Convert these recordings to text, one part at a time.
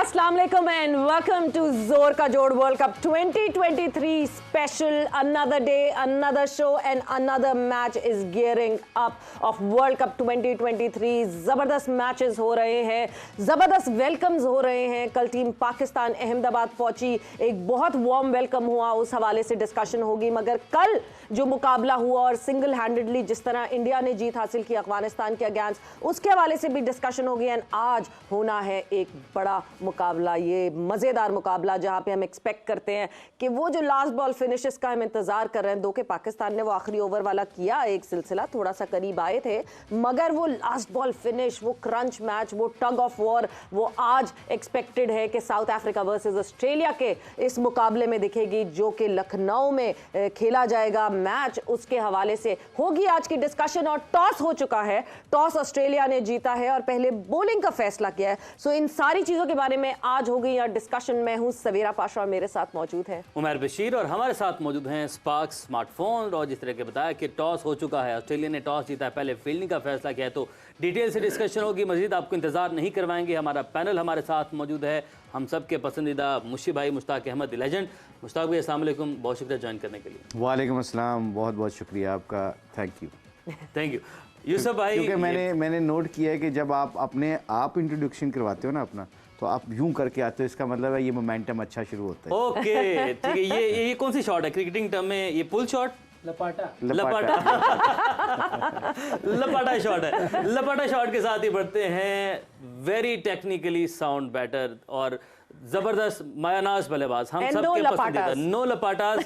अस्सलाम वालेकुम and welcome to जोर का जोड़ world cup 2023 special. Another day, another show and another match is gearing up of World Cup 2023. ज़बरदस्त matches हो रहे हैं, ज़बरदस्त वेलकम्स हो रहे हैं. कल टीम पाकिस्तान अहमदाबाद पहुंची, एक बहुत वार्म वेलकम हुआ, उस हवाले से डिस्कशन होगी. मगर कल जो मुकाबला हुआ और सिंगल हैंडेडली जिस तरह इंडिया ने जीत हासिल की अफगानिस्तान के अगेंस्ट, उसके हवाले से भी डिस्कशन होगी. एंड आज होना है एक बड़ा मुकाबला, ये मज़ेदार मुकाबला जहां पे हम एक्सपेक्ट करते हैं कि वो जो लास्ट बॉल फिनिशेस का हम इंतज़ार कर रहे हैं. दो के पाकिस्तान ने वो आखिरी ओवर वाला किया, एक सिलसिला थोड़ा सा करीब आए थे, मगर वो लास्ट बॉल फिनिश, वो क्रंच मैच, वो टग ऑफ वॉर, वो आज एक्सपेक्टेड है कि साउथ अफ्रीका वर्सेस ऑस्ट्रेलिया के इस मुकाबले में दिखेगी, जो कि लखनऊ में खेला जाएगा. मैच उसके हवाले से होगी आज की डिस्कशन. और टॉस हो चुका है, टॉस ऑस्ट्रेलिया ने जीता है और पहले बॉलिंग का फैसला किया है. सो इन सारी चीजों के बारे में आज होगी यहाँ डिस्कशन. मैं हूं सवेरा पाशा और मेरे साथ मौजूद है उमर बशीर और हमारे साथ मौजूद हैं स्पार्क्स स्मार्टफोन. और जिस तरह के बताया कि टॉस हो चुका है, ऑस्ट्रेलिया ने टॉस जीता है, पहले फील्डिंग का फैसला किया है, तो डिटेल से डिस्कशन होगी. मजीद आपको इंतजार नहीं करवाएंगे, हमारा पैनल हमारे साथ मौजूद है, हम सब के पसंदीदा मुशी भाई मुश्ताक अहमद लेजेंड. मुश्ताक भाई अस्सलाम वालेकुम, बहुत शुक्रिया ज्वाइन करने के लिए. वालेकुम अस्सलाम, बहुत बहुत शुक्रिया आपका, thank you. Thank you Yusuf भाई. क्योंकि मैंने नोट किया है कि जब आप इंट्रोडक्शन करवाते हो ना अपना, तो आप यूं करके आते हो, इसका मतलब है ये मोमेंटम अच्छा शुरू होता है. ओके ठीक है. ये कौन सी शॉट है क्रिकेटिंग टर्म में? ये पुल शॉट, लपाटा लपाटा शॉट है. लपाटा शॉट के साथ ही बढ़ते हैं. वेरी टेक्निकली साउंड बैटर और जबरदस्त मायानाज बल्लेबाज, हम सब के पसंदीदा. नो लपाटास,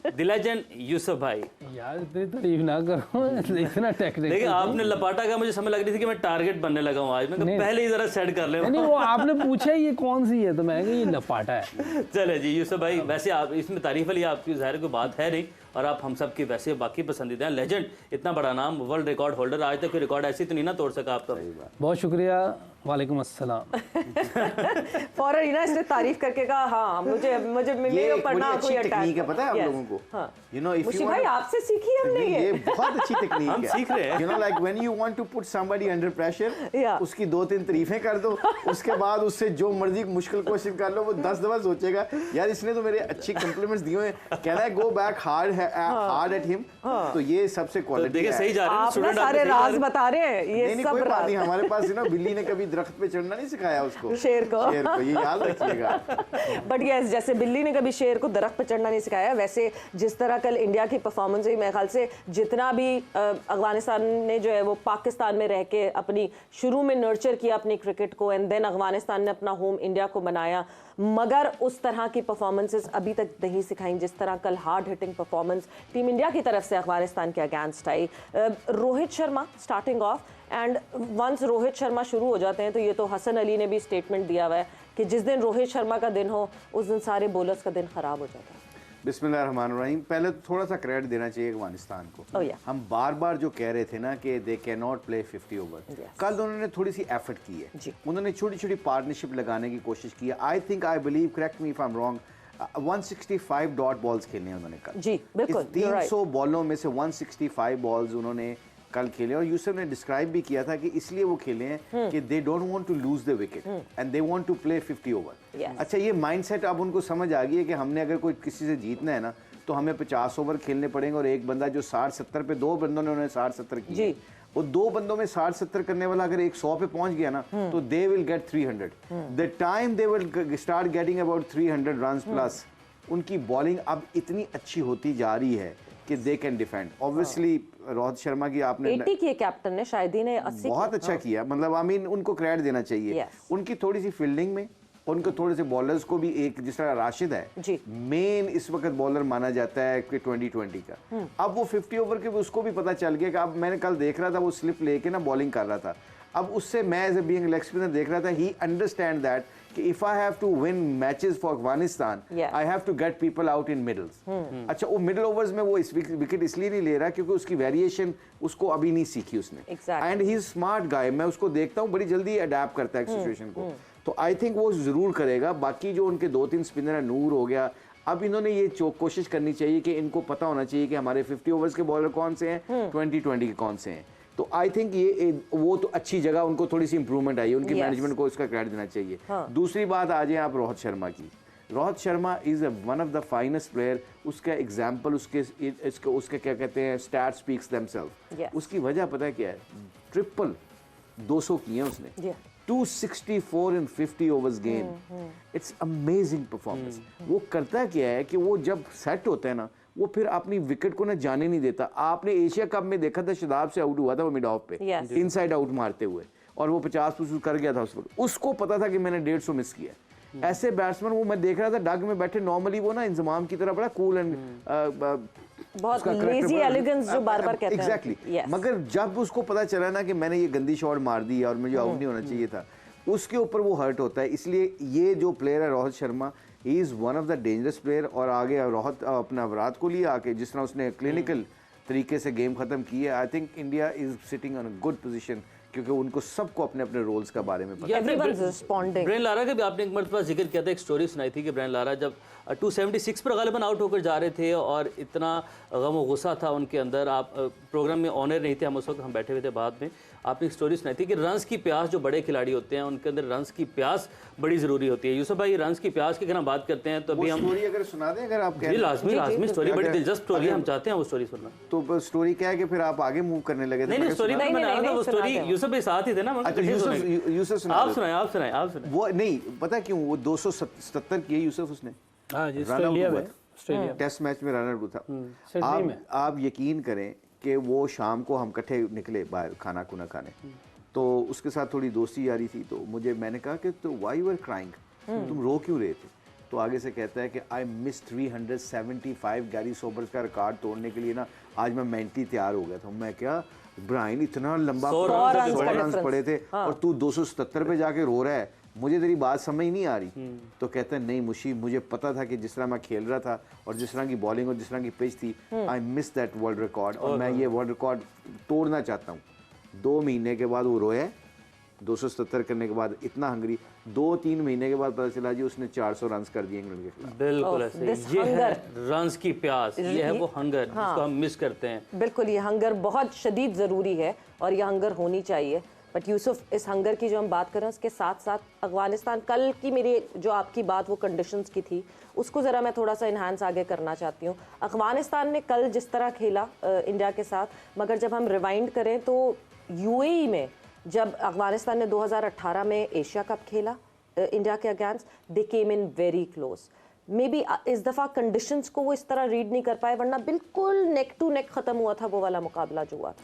द लेजेंड यूसुफ भाई. यार इतनी तारीफ ना करो, इतना टेक्निकल. देखिए आपने लपाटा का, मुझे समझ लग रही थी कि मैं टारगेट बनने लगा हूँ आज. मैं पहले ही जरा सेट कर ले. नहीं, वो आपने पूछा ये कौन सी है, तो मैं ये लपाटा है. चले जी यूसुफ भाई, वैसे आप इसमें तारीफ वाली आपकी ज़ाहिर कोई बात है नहीं, और आप हम सब की वैसे बाकी पसंदीदा हैं. लेजेंड, इतना बड़ा नाम, वर्ल्ड रिकॉर्ड होल्डर, आज तक कोई रिकॉर्ड ऐसी तो नहीं ना तोड़ सका आप. तो बहुत शुक्रिया, वालेकुम अस्सलाम. फौरन ही ना इसने तारीफ करके कहा हाँ मुझे ये पढ़ना कोई टेक्निक है, पता है आप लोगों को. हाँ. You know, if you भाई आपसे सीखी हमने ये बहुत अच्छी टेक्निक है. हम सीख रहे हैं. You know, like when you want to put somebody under pressure, उसकी 2-3 तारीफें कर दो, उसके बाद उससे जो मर्जी मुश्किल क्वेश्चन कर लो, वो 10 दफा सोचेगा यार इसने तो मेरे अच्छे कॉम्प्लीमेंट्स दिए हुए, can I go back hard at him. तो ये सबसे क्वालिटी देखिए सही जा रहे हैं स्टूडेंट, सारे राज बता रहे हैं. ये सब राज नहीं. हमारे पास ना बिल्ली ने कभी दरख्त पे चढ़ना नहीं सिखाया उसको, शेर को, ये याद रखिएगा. बट यस, जैसे बिल्ली ने कभी शेर को दरख्त पे चढ़ना नहीं सिखाया, वैसे जिस तरह कल इंडिया की परफॉर्मेंस हुई, मेरे ख्याल से जितना भी अफगानिस्तान ने जो है वो पाकिस्तान में रह के अपनी शुरू में नर्चर किया अपनी क्रिकेट को, एंड देन अफगानिस्तान ने अपना होम इंडिया को बनाया, मगर उस तरह की परफॉर्मेंसेस अभी तक नहीं सिखाई जिस तरह कल hard hitting performance team India की तरफ से अफगानिस्तान के अगेंस्ट आई. Rohit Sharma starting off, and once Rohit Sharma शुरू हो जाते हैं तो ये तो हसन अली ने भी स्टेटमेंट दिया हुआ है कि जिस दिन रोहित शर्मा का दिन हो उस दिन सारे बॉलर्स का दिन खराब हो जाता है. बिस्मिल्लाहिर्रहमानिर्रहीम. पहले तो थोड़ा सा क्रेडिट देना चाहिए अफगानिस्तान को. हम बार बार जो कह रहे थे ना कि they can not play 50 over, कल उन्होंने थोड़ी सी एफर्ट की है. उन्होंने छोटी छोटी पार्टनरशिप लगाने की कोशिश की है. I think, I believe, correct me if I am wrong, 165 dot balls खेलने हैं उन्होंने कल. जी बिल्कुल, 300 बॉलों में से 165 बॉल्स उन्होंने कल खेले. और यूसुफ ने डिस्क्राइब भी किया था कि इसलिए वो खेले हैं कि they don't want to lose the wicket and they want to play 50 over. अच्छा, ये माइंडसेट अब उनको समझ आ गई है कि हमने अगर कोई किसी से जीतना है ना, तो हमें 50 ओवर खेलने पड़ेंगे. और एक बंदा जो 60-70 पे, 2 बंदों ने उन्होंने 60-70 किए, वो 2 बंदों में 60-70 करने वाला अगर 100 पे पहुंच गया ना, तो they will get 300. The time they will start getting about 300 runs plus, उनकी बॉलिंग अब इतनी अच्छी होती जा रही है कि they can defend. Obviously Rohit Sharma की आपने 80 की कैप्टन ने, शायद ही ने 80 बहुत अच्छा किया. मतलब आई मीन उनको क्रेडिट देना चाहिए. उनकी थोड़ी सी फील्डिंग में, उनको थोड़े से बॉलर्स को भी, एक जिस तरह राशिद है मेन इस वक्त बॉलर माना जाता है कि 2020 का. अब वो 50 ओवर के उसको भी पता चल गया कि अब मैंने कल देख रहा था वो स्लिप लेके ना बॉलिंग कर रहा था. अब उससे मैं as a being leg spinner देख रहा था, ही अंडरस्टैंड दैट कि if I have to win matches for Afghanistan, I have to get people out in middles. अच्छा, वो मिडल ओवर्स में वो इस विकेट इसलिए नहीं ले रहा क्योंकि उसकी वेरिएशन उसको अभी नहीं सीखी उसने. And he is smart guy, मैं उसको देखता हूँ बड़ी जल्दी अडेप्ट करता है सिचुएशन को. तो आई थिंक वो जरूर करेगा. बाकी जो उनके 2-3 स्पिनर है, नूर हो गया, अब इन्होंने ये कोशिश करनी चाहिए कि इनको पता होना चाहिए कि हमारे 50 ओवर्स के बॉलर कौन से हैं, 2020 के कौन से हैं. तो आई थिंक ये वो तो अच्छी जगह उनको थोड़ी सी इंप्रूवमेंट आई है, उनकी मैनेजमेंट को इसका क्रेडिट देना चाहिए। दूसरी बात आ जाए आप रोहित शर्मा की। Rohit Sharma is one of the finest player. उसका एग्जाम्पल उसके क्या कहते हैं, स्टैट स्पीक्स देमसेल्फ। उसकी वजह पता है क्या है? ट्रिपल 200 किए हैं उसने, 264 in 50 overs game. It's amazing performance. वो करता क्या है कि वो जब सेट होता है ना, वो फिर अपनी विकेट को ना जाने नहीं देता। आपने एशिया कप में देखा था, शदाब से आउट हुआ था वो मिड ऑफ पे, इनसाइड आउट मारते हुए, और वो 50% कर गया था उस पर। उसको पता था कि मैंने 150 मिस किया। ऐसे बैट्समैन वो मैं देख रहा था डग में बैठे, नॉर्मली वो ना इंजमाम की तरह बड़ा कूल एंड बहुत लेजी एलिगेंस जो बार-बार कहते हैं। एग्जैक्टली। मगर जब उसको पता चला ना कि मैंने ये गंदी शॉट मार दी और मुझे आउट नहीं होना चाहिए था, उसके ऊपर वो हर्ट होता है। इसलिए ये जो प्लेयर है Rohit Sharma, he is one of the dangerous player. और आगे रोहित अपना विराट कोहली आके जिस तरह उसने क्लिनिकल तरीके से गेम खत्म की है, I think India is sitting on a good position, क्योंकि उनको सबको अपने अपने रोल्स का बारे में पता है। ब्रेन लारा का भी आपने एक मरतबा जिक्र किया था, एक स्टोरी सुनाई थी कि ब्रेन लारा जब 276 पर गालिबन आउट होकर जा रहे थे और इतना गम और गुस्सा था उनके अंदर। आप प्रोग्राम में ऑनर नहीं थे, हम उस वक्त हम बैठे हुए थे बाद में। आपने एक स्टोरी सुनाई थी कि रन्स की प्यास, जो बड़े खिलाड़ी होते हैं उनके अंदर रन्स की प्यास बड़ी ज़रूरी होती है। यूसुफ भाई, रन्स की प्यास की अगर हम बात करते हैं तो अभी हम स्टोरी अगर सुना दें, अगर आप लाजमी स्टोरी, बड़ी दिलचस्प स्टोरी, हम चाहते हैं वो स्टोरी सुनना। तो स्टोरी क्या है कि फिर आप आगे मूव करने लगे? नहीं, स्टोरी नहीं, मैंने वो स्टोरी यूसुफ भाई साथ ही थे ना। यूसुफ आप सुनाए। वो नहीं पता क्यों, वो 277 किए यूसुफ उसने। हाँ जी, टेस्ट मैच में रन आउट था। आप यकीन करें कि वो शाम को हम इकट्ठे निकले बाहर खाना खुना खाने, तो उसके साथ थोड़ी दोस्ती यारी थी। तो मैंने कहा कि तो व्हाई यू आर क्राइंग, तुम रो क्यों रहे थे? तो आगे से कहता है कि आई मिस 375 गैरी सोबर्स का रिकॉर्ड तोड़ने के लिए ना, आज मैं मेंटली तैयार हो गया था। मैं क्या ब्राइन, इतना लंबा 100 रन पड़े थे और तू 277 पे जाके रो रहा है, मुझे तेरी बात समझ नहीं आ रही। तो कहता है नहीं मुशी, मुझे पता था कि जिस तरह मैं खेल रहा था और जिस तरह की बॉलिंग और जिस तरह की पिच थी, I miss that world record, और मैं ये वर्ल्ड रिकॉर्ड तोड़ना चाहता हूँ। 2 महीने के बाद वो रोया, 277 करने के बाद इतना हंगरी। 2-3 महीने के बाद पता चला जी उसने 400 रन कर दिए इंग्लैंड के खिलाफ। बिल्कुल ऐसे, ये है रन्स की प्यास, ये है वो हंगर जिसको हम मिस करते हैं। बिल्कुल, ये हंगर बहुत शदीद ज़रूरी है और ये हंगर होनी चाहिए। बट यूसुफ, इस हंगर की जो हम बात कर रहे हैं उसके साथ साथ अफगानिस्तान, कल की मेरी जो आपकी बात वो कंडीशंस की थी, उसको ज़रा मैं थोड़ा सा इन्हांस आगे करना चाहती हूँ। अफगानिस्तान ने कल जिस तरह खेला इंडिया के साथ, मगर जब हम रिवाइंड करें तो यूएई में जब अफगानिस्तान ने 2018 में एशिया कप खेला इंडिया के against, they came in very close. May be इस दफ़ा कंडीशंस को वो इस तरह रीड नहीं कर पाए, वरना बिल्कुल नेक टू नेक ख़त्म हुआ था वो वाला मुकाबला जो हुआ था।